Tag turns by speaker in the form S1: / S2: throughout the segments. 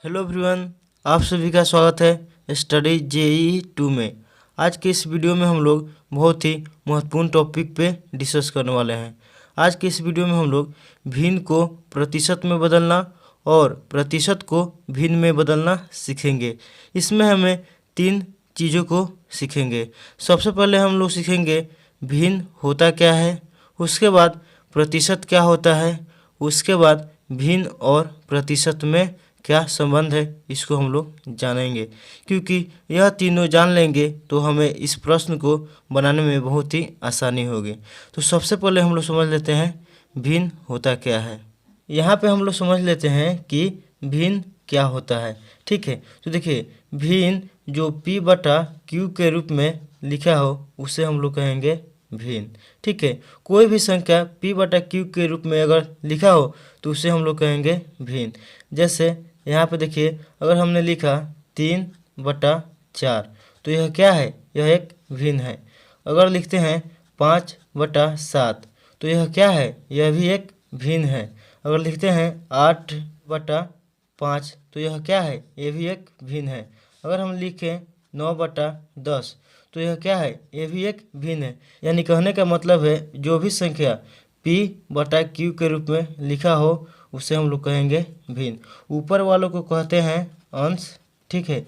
S1: Hello everyone, आप सभी का स्वागत है स्टडी जेई 2 में। आज के इस वीडियो में हम लोग बहुत ही महत्वपूर्ण टॉपिक पे डिस्कस करने वाले हैं। आज के इस वीडियो में हम लोग भिन्न को प्रतिशत में बदलना और प्रतिशत को भिन्न में बदलना सीखेंगे। इसमें हमें 3 चीज़ों को सीखेंगे। सबसे पहले हम लोग सीखेंगे भिन्न होता क्या है, उसके बाद प्रतिशत क्या होता है, उसके बाद भिन्न और प्रतिशत में क्या संबंध है, इसको हम लोग जानेंगे। क्योंकि यह तीनों जान लेंगे तो हमें इस प्रश्न को बनाने में बहुत ही आसानी होगी। तो सबसे पहले हम लोग समझ लेते हैं भिन्न होता क्या है। यहाँ पे हम लोग समझ लेते हैं कि भिन्न क्या होता है। ठीक है, तो देखिए भिन्न जो P/Q के रूप में लिखा हो उसे हम लोग कहेंगे भिन्न। ठीक है, कोई भी संख्या P/Q के रूप में अगर लिखा हो तो उसे हम लोग कहेंगे भिन्न। जैसे यहाँ पे देखिए, अगर हमने लिखा 3/4 तो यह क्या है, यह एक भिन्न है। अगर लिखते हैं 5/7 तो यह क्या है, यह भी एक भिन्न है। अगर लिखते हैं 8/5 तो यह क्या है, यह भी एक भिन्न है। अगर हम लिखें 9/10 तो यह क्या है, यह भी एक भिन्न है। यानी कहने का मतलब है जो भी संख्या P/Q के रूप में लिखा हो उसे हम लोग कहेंगे भिन्न। ऊपर वालों को कहते हैं अंश, ठीक है,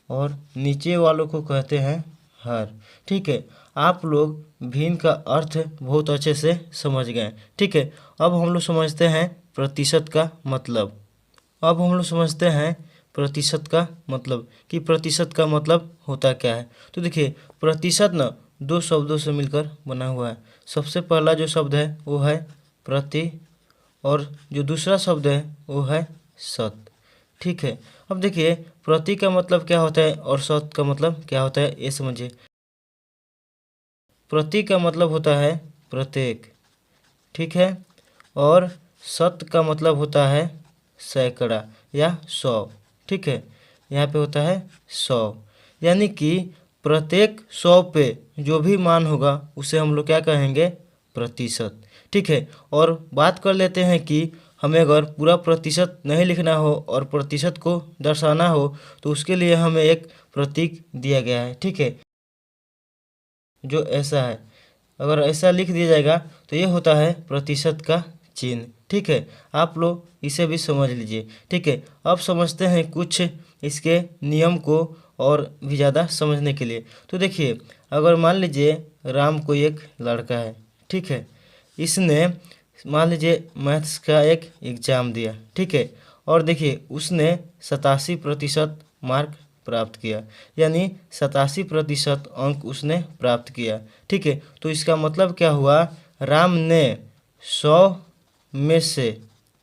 S1: और नीचे वालों को कहते हैं हर। ठीक है, आप लोग भिन्न का अर्थ बहुत अच्छे से समझ गए। ठीक है, अब हम लोग समझते हैं प्रतिशत का मतलब। अब हम लोग समझते हैं प्रतिशत का मतलब कि प्रतिशत का मतलब होता क्या है। तो देखिए प्रतिशत न 2 शब्दों से मिलकर बना हुआ है। सबसे पहला जो शब्द है वो है प्रति और जो दूसरा शब्द है वो है शत। ठीक है, अब देखिए प्रति का मतलब क्या होता है और शत का मतलब क्या होता है ये समझिए। प्रति का मतलब होता है प्रत्येक, ठीक है, और शत का मतलब होता है सैकड़ा या 100। ठीक है, यहाँ पे होता है 100, यानी कि प्रत्येक 100 पे जो भी मान होगा उसे हम लोग क्या कहेंगे, प्रतिशत। ठीक है, और बात कर लेते हैं कि हमें अगर पूरा प्रतिशत नहीं लिखना हो और प्रतिशत को दर्शाना हो तो उसके लिए हमें एक प्रतीक दिया गया है। ठीक है, जो ऐसा है, अगर ऐसा लिख दिया जाएगा तो ये होता है प्रतिशत का चिन्ह। ठीक है, आप लोग इसे भी समझ लीजिए। ठीक है, अब समझते हैं कुछ इसके नियम को और भी ज़्यादा समझने के लिए। तो देखिए अगर मान लीजिए राम कोई एक लड़का है, ठीक है, इसने मान लीजिए मैथ्स का एक एग्ज़ाम दिया, ठीक है, और देखिए उसने 87% मार्क प्राप्त किया, यानी 87% अंक उसने प्राप्त किया। ठीक है, तो इसका मतलब क्या हुआ, राम ने 100 में से,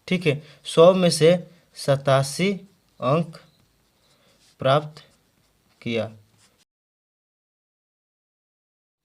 S1: ठीक है, 100 में से 87 अंक प्राप्त किया।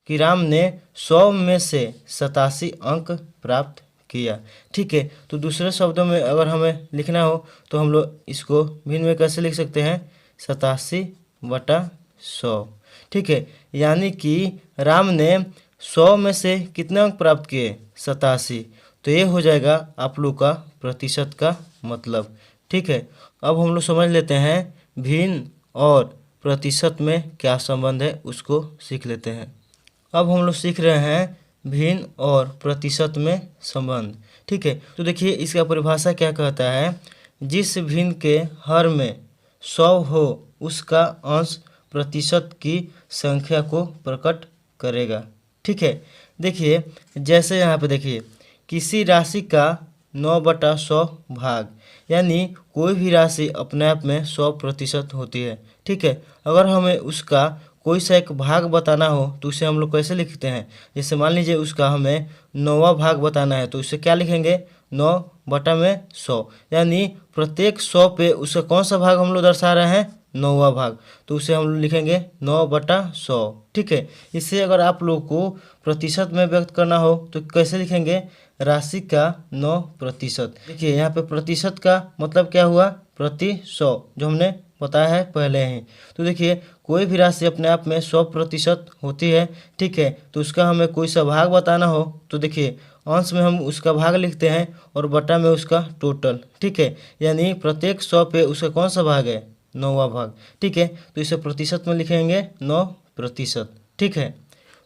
S1: कि राम ने 100 में से 87 अंक प्राप्त किया। ठीक है, तो दूसरे शब्दों में अगर हमें लिखना हो तो हम लोग इसको भिन्न में कैसे लिख सकते हैं, 87/100। ठीक है, यानी कि राम ने 100 में से कितने अंक प्राप्त किए, 87। तो ये हो जाएगा आप लोग का प्रतिशत का मतलब। ठीक है, अब हम लोग समझ लेते हैं भिन्न और प्रतिशत में क्या संबंध है, उसको सीख लेते हैं। अब हम लोग सीख रहे हैं भिन्न और प्रतिशत में संबंध। ठीक है, तो देखिए इसका परिभाषा क्या कहता है, जिस भिन्न के हर में 100 हो उसका अंश प्रतिशत की संख्या को प्रकट करेगा। ठीक है, देखिए जैसे यहाँ पे देखिए किसी राशि का 9/100 भाग, यानी कोई भी राशि अपने आप में 100% होती है। ठीक है, अगर हमें उसका कोई सा एक भाग बताना हो तो उसे हम लोग कैसे लिखते हैं, जैसे मान लीजिए उसका हमें 9वां भाग बताना है तो उसे क्या लिखेंगे, 9/100, यानी प्रत्येक 100 पे उसका कौन सा भाग हम लोग दर्शा रहे हैं, 9वां भाग, तो उसे हम लोग लिखेंगे 9/100। ठीक है, इससे अगर आप लोग को प्रतिशत में व्यक्त करना हो तो कैसे लिखेंगे, राशि का 9%। देखिए यहाँ पे प्रतिशत का मतलब क्या हुआ, 100 जो हमने बताया है पहले ही। तो देखिए कोई भी राशि अपने आप में 100% होती है, ठीक है। तो उसका हमें कोई सा भाग बताना हो तो देखिए अंश में हम उसका भाग लिखते हैं और बटा में उसका टोटल, ठीक है। यानी प्रत्येक 100 पे उसका कौन सा भाग है, 9वां भाग, ठीक है। तो इसे प्रतिशत में लिखेंगे 9%, ठीक है।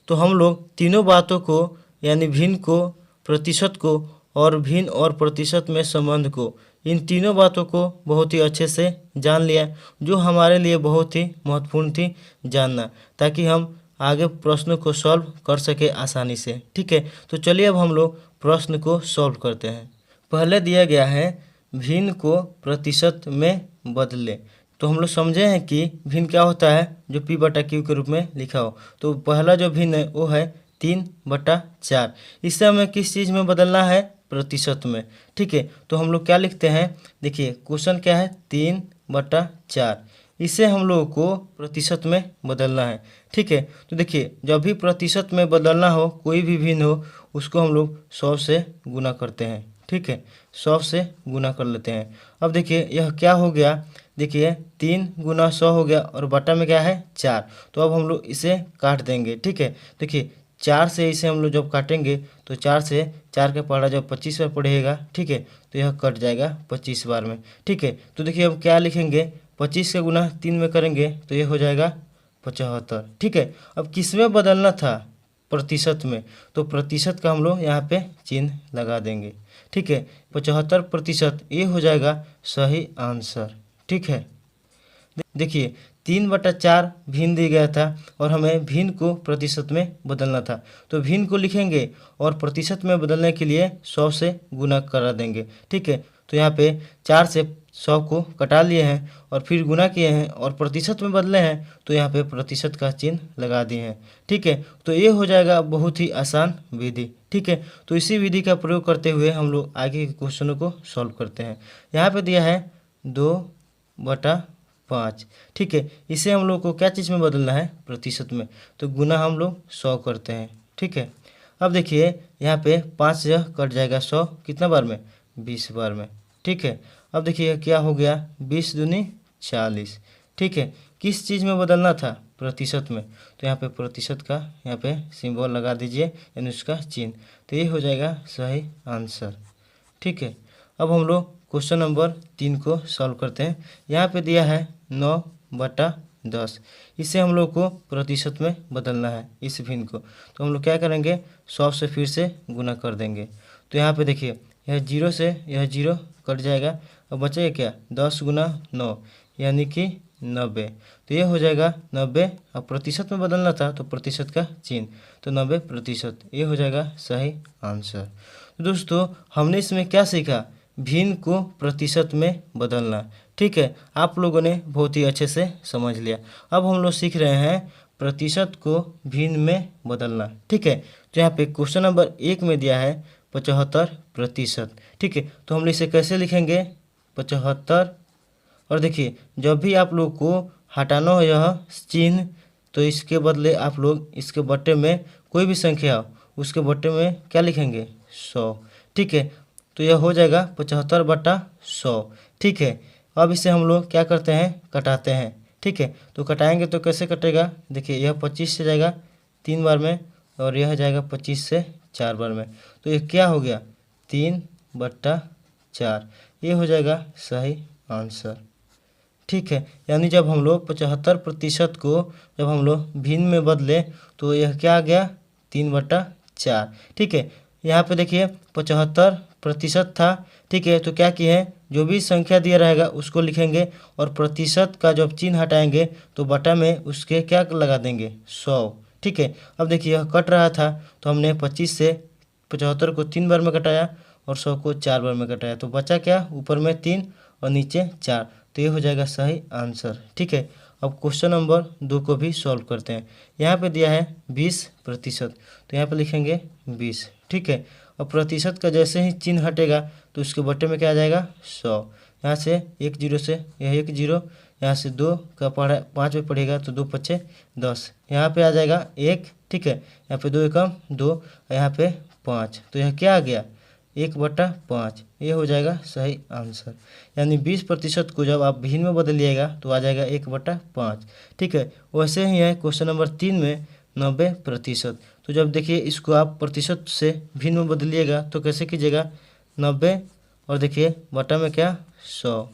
S1: तो हम लोग तीनों बातों को यानी भिन्न को, प्रतिशत को और भिन्न और प्रतिशत में संबंध को, इन तीनों बातों को बहुत ही अच्छे से जान लिया, जो हमारे लिए बहुत ही महत्वपूर्ण थी जानना, ताकि हम आगे प्रश्नों को सॉल्व कर सके आसानी से, ठीक है। तो चलिए अब हम लोग प्रश्न को सॉल्व करते हैं। पहले दिया गया है भिन्न को प्रतिशत में बदले। तो हम लोग समझे हैं कि भिन्न क्या होता है, जो P/Q के रूप में लिखा हो। तो पहला जो भिन्न है वो है 3/4। इससे हमें किस चीज़ में बदलना है, प्रतिशत में, ठीक है। तो हम लोग क्या लिखते हैं, देखिए क्वेश्चन क्या है 3/4, इसे हम लोगों को प्रतिशत में बदलना है, ठीक है। तो देखिए जब भी प्रतिशत में बदलना हो, कोई भी भिन्न हो, उसको हम लोग 100 से गुना करते हैं, ठीक है। 100 से गुना कर लेते हैं। अब देखिए यह क्या हो गया, देखिए 3 गुना 100 हो गया और बटा में क्या है 4। तो अब हम लोग इसे काट देंगे, ठीक है। देखिए 4 से इसे हम लोग जब काटेंगे तो 4 से 4 का पहाड़ा जब 25 बार पढ़ेगा, ठीक है, तो यह कट जाएगा 25 बार में, ठीक है। तो देखिए अब क्या लिखेंगे, 25 का गुना 3 में करेंगे तो ये हो जाएगा 75, ठीक है। अब किस में बदलना था, प्रतिशत में, तो प्रतिशत का हम लोग यहाँ पे चिन्ह लगा देंगे, ठीक है। 75% ये हो जाएगा सही आंसर, ठीक है। देखिए 3/4 भिन्न दिया गया था और हमें भिन्न को प्रतिशत में बदलना था। तो भिन्न को लिखेंगे और प्रतिशत में बदलने के लिए 100 से गुना करा देंगे, ठीक है। तो यहाँ पे 4 से 100 को कटा लिए हैं और फिर गुना किए हैं और प्रतिशत में बदले हैं, तो यहाँ पे प्रतिशत का चिन्ह लगा दिए हैं, ठीक है। तो ये हो जाएगा बहुत ही आसान विधि, ठीक है। तो इसी विधि का प्रयोग करते हुए हम लोग आगे के क्वेश्चनों को सॉल्व करते हैं। यहाँ पे दिया है 2/5, ठीक है। इसे हम लोग को क्या चीज़ में बदलना है, प्रतिशत में, तो गुना हम लोग 100 करते हैं, ठीक है। अब देखिए यहाँ पे 5 से कट जाएगा 100 कितना बार में, 20 बार में, ठीक है। अब देखिए क्या हो गया, 20 दूनी 40, ठीक है। किस चीज़ में बदलना था, प्रतिशत में, तो यहाँ पे प्रतिशत का यहाँ पे सिंबल लगा दीजिए यानी उसका चिन्ह, तो ये हो जाएगा सही आंसर, ठीक है। अब हम लोग क्वेश्चन नंबर 3 को सॉल्व करते हैं। यहाँ पे दिया है 9/10, इसे हम लोग को प्रतिशत में बदलना है, इस भिन्न को। तो हम लोग क्या करेंगे, 100 से फिर से गुना कर देंगे। तो यहाँ पे देखिए यह 0 से यह 0 कट जाएगा, अब बचेगा क्या, 10 गुना 9 यानी कि 90। तो ये हो जाएगा 90। अब प्रतिशत में बदलना था तो प्रतिशत का चिन्ह, तो 90%, ये हो जाएगा सही आंसर। तो दोस्तों हमने इसमें क्या सीखा, भिन्न को प्रतिशत में बदलना, ठीक है। आप लोगों ने बहुत ही अच्छे से समझ लिया। अब हम लोग सीख रहे हैं प्रतिशत को भिन्न में बदलना, ठीक है। तो यहाँ पे क्वेश्चन नंबर 1 में दिया है 75%, ठीक है। तो हम इसे कैसे लिखेंगे, 75। और देखिए जब भी आप लोग को हटाना हो यह चिन्ह, तो इसके बदले आप लोग इसके बट्टे में कोई भी संख्या हो उसके बट्टे में क्या लिखेंगे, 100, ठीक है। तो यह हो जाएगा 75/100, ठीक है। अब इसे हम लोग क्या करते हैं, कटाते हैं, ठीक है। तो कटाएंगे तो कैसे कटेगा, देखिए यह 25 से जाएगा 3 बार में और यह जाएगा 25 से 4 बार में, तो ये क्या हो गया 3/4, ये हो जाएगा सही आंसर, ठीक है। यानी जब हम लोग 75% को जब हम लोग भिन्न में बदले तो यह क्या आ गया 3/4, ठीक है। यहाँ पे देखिए 75% था, ठीक है। तो क्या किए हैं, जो भी संख्या दिया रहेगा उसको लिखेंगे और प्रतिशत का जब चिन्ह हटाएंगे तो बटा में उसके क्या लगा देंगे, 100, ठीक है। अब देखिए यह कट रहा था तो हमने 25 से 75 को 3 बार में कटाया और 100 को 4 बार में कटाया, तो बचा क्या, ऊपर में 3 और नीचे 4, तो ये हो जाएगा सही आंसर, ठीक है। अब क्वेश्चन नंबर 2 को भी सॉल्व करते हैं। यहाँ पे दिया है 20%, तो यहाँ पे लिखेंगे 20, ठीक है। अब प्रतिशत का जैसे ही चिन्ह हटेगा तो उसके बट्टे में क्या आ जाएगा, 100। यहाँ से 1 0 से यह 1 0, यहाँ से 2 का पढ़ा 5 में पड़ेगा तो 2 5 10, यहाँ पे आ जाएगा 1, ठीक है। यहाँ पे 2 एकम 2, यहाँ पे 5, तो यह क्या आ गया 1/5, ये हो जाएगा सही आंसर। यानी 20% को जब आप भिन्न में बदलिएगा तो आ जाएगा 1/5। ठीक है, वैसे ही है क्वेश्चन नंबर 3 में 90%। तो जब देखिए इसको आप प्रतिशत से भिन्न में बदलिएगा तो कैसे कीजिएगा, 90 और देखिए बटा में क्या 100।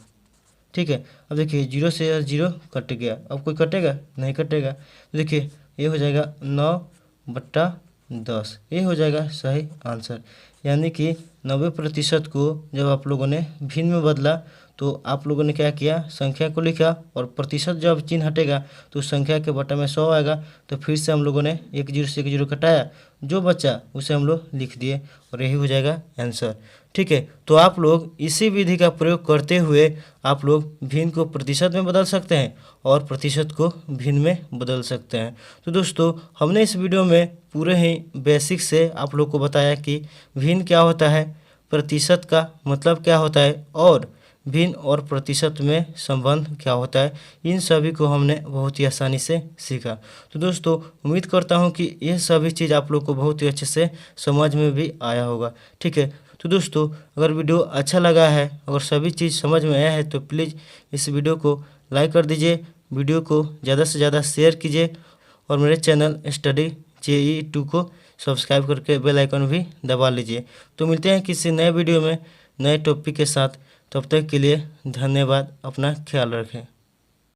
S1: ठीक है, अब देखिए 0 से 0 कट गया, अब कोई कटेगा नहीं कटेगा। तो देखिए ये हो जाएगा 9/10, ये हो जाएगा सही आंसर। यानी कि 90% को जब आप लोगों ने भिन्न में बदला तो आप लोगों ने क्या किया, संख्या को लिखा और प्रतिशत जब चिन्ह हटेगा तो संख्या के बटा में 100 आएगा। तो फिर से हम लोगों ने 1 0 से 1 0 कटाया, जो बचा उसे हम लोग लिख दिए और यही हो जाएगा आंसर। ठीक है, तो आप लोग इसी विधि का प्रयोग करते हुए आप लोग भिन्न को प्रतिशत में बदल सकते हैं और प्रतिशत को भिन्न में बदल सकते हैं। तो दोस्तों हमने इस वीडियो में पूरे ही बेसिक से आप लोग को बताया कि भिन्न क्या होता है, प्रतिशत का मतलब क्या होता है और भिन्न और प्रतिशत में संबंध क्या होता है। इन सभी को हमने बहुत ही आसानी से सीखा। तो दोस्तों उम्मीद करता हूं कि ये सभी चीज़ आप लोग को बहुत ही अच्छे से समझ में भी आया होगा। ठीक है, तो दोस्तों अगर वीडियो अच्छा लगा है, अगर सभी चीज़ समझ में आया है तो प्लीज़ इस वीडियो को लाइक कर दीजिए, वीडियो को ज़्यादा से ज़्यादा शेयर कीजिए और मेरे चैनल स्टडी JEE 2 को सब्सक्राइब करके बेल आइकन भी दबा लीजिए। तो मिलते हैं किसी नए वीडियो में नए टॉपिक के साथ, तब तक के लिए धन्यवाद। अपना ख्याल रखें।